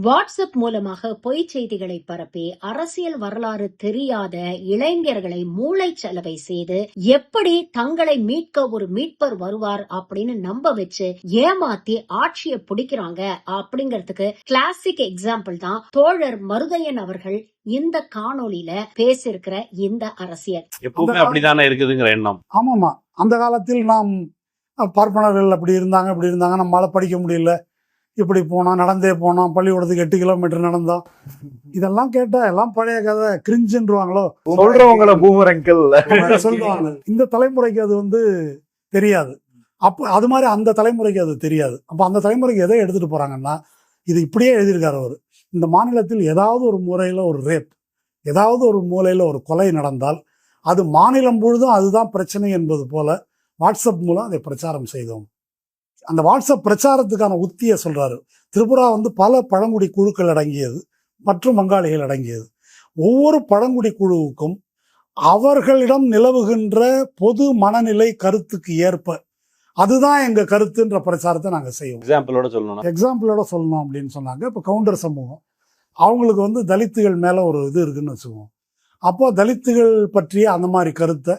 WhatsApp மூலமாக பொய் செய்திகளை பரப்பி அரசியல் வரலாறு தெரியாத இளைஞர்களை மூளைச்சலவை செய்து எப்படி தங்களை மீட்க ஒரு மீட்பர் வருவார் அப்படின்னு நம்ப வச்சு ஏமாத்தி ஆட்சியை பிடிக்கிறாங்க அப்படிங்கறதுக்கு கிளாசிக் எக்ஸாம்பிள் தான் தோழர் மருதையன் அவர்கள் இந்த காணொளியில பேசியிருக்கிற இந்த அரசியல். எப்பவுமே அப்படித்தானே இருக்குதுங்கிற எண்ணம். ஆமாமா, அந்த காலத்தில் நாம் பார்ப்பனர்கள் அப்படி இருந்தாங்க நம்மளால படிக்க முடியல, இப்படி போனோம், நடந்தே போனோம், பள்ளிக்கூடத்துக்கு 8 கிலோமீட்டர் நடந்தோம், இதெல்லாம் கேட்டா எல்லாம் பழைய கதை, கிரிஞ்சுன்றாங்களோ சொல்றவங்கள பூமரங்கள் சொல்லுவாங்க. இந்த தலைமுறைக்கு அது தெரியாது. அப்போ அது மாதிரி அந்த தலைமுறைக்கு அது தெரியாது. அப்போ அந்த தலைமுறைக்கு எதை எடுத்துட்டு போறாங்கன்னா, இது இப்படியே எழுதியிருக்காரு அவர், இந்த மாநிலத்தில் ஏதாவது ஒரு முறையில் ஒரு ரேப், ஏதாவது ஒரு மூலையில் ஒரு கொலை நடந்தால் அது மாநிலம் முழுதும் அதுதான் பிரச்சனை என்பது போல வாட்ஸ்அப் மூலம் அதை பிரச்சாரம் செய்தோம். அந்த வாட்ஸ்அப் பிரச்சாரத்துக்கான உத்தியை சொல்றாரு. திரிபுரா பல பழங்குடி குழுக்கள் அடங்கியது மற்றும் வங்காளிகள் அடங்கியது. ஒவ்வொரு பழங்குடி குழுவுக்கும் அவர்களிடம் நிலவுகின்ற பொது மனநிலை கருத்துக்கு ஏற்ப அதுதான் எங்க கருத்துன்ற பிரச்சாரத்தை நாங்க செய்வோம். எக்ஸாம்பிளோட சொல்லணும் அப்படின்னு சொன்னாங்க. இப்ப கவுண்டர் சமூகம் அவங்களுக்கு தலித்துகள் மேல ஒரு இது இருக்குன்னு வச்சுக்குவோம். அப்போ தலித்துகள் பற்றிய அந்த மாதிரி கருத்தை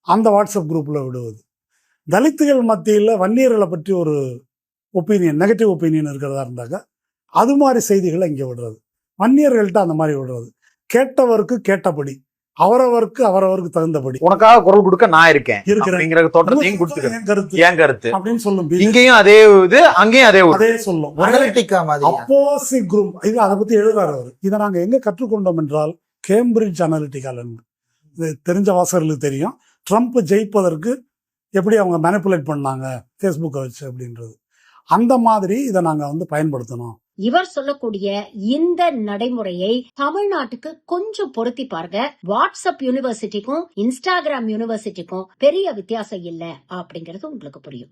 அந்த வாட்ஸ்அப் குரூப்ல விடுவது, தலித்துகள் மத்தியில் வன்னியர்களை பற்றி ஒரு ஒப்பீனியன், நெகட்டிவ் ஒப்பீனியன் இருக்கிறதா இருந்தாக்க அது மாதிரி செய்திகளை இங்கே விடுறது, வன்னியர்கள்ட்ட அந்த மாதிரி விடுறது, கேட்டவருக்கு கேட்டபடி அவரவருக்கு தகுந்தபடி உனக்காக குரல் கொடுக்க நான் இருக்கேன் கருத்து அப்படின்னு சொல்லும். இங்கேயும் அதே இது, அங்கேயும் அதே சொல்லும். அப்போசிட் குரூப் இது அதை பத்தி எழுதுறாரு அவர். இதை நாங்க எங்க கற்றுக்கொண்டோம் என்றால் கேம்பிரிட்ஜ் அனலிட்டிகால. இது தெரிஞ்ச வாசகர்களுக்கு தெரியும். ட்ரம்ப் ஜெயிப்பதற்கு எப்படி அவங்க மேனிப்புலேட் பண்ணாங்க ஃபேஸ்புக்கை வச்சு அப்படின்றது. அந்த மாதிரி இதை நாங்க பயன்படுத்தணும். இவர் சொல்லக்கூடிய இந்த நடைமுறையை தமிழ்நாட்டுக்கு கொஞ்சம் பொருத்தி பாருங்க. வாட்ஸ்அப் யூனிவர்சிட்டிக்கும் இன்ஸ்டாகிராம் யூனிவர்சிட்டிக்கும் பெரிய வித்தியாசம் இல்லை அப்படிங்கிறது உங்களுக்கு புரியும்.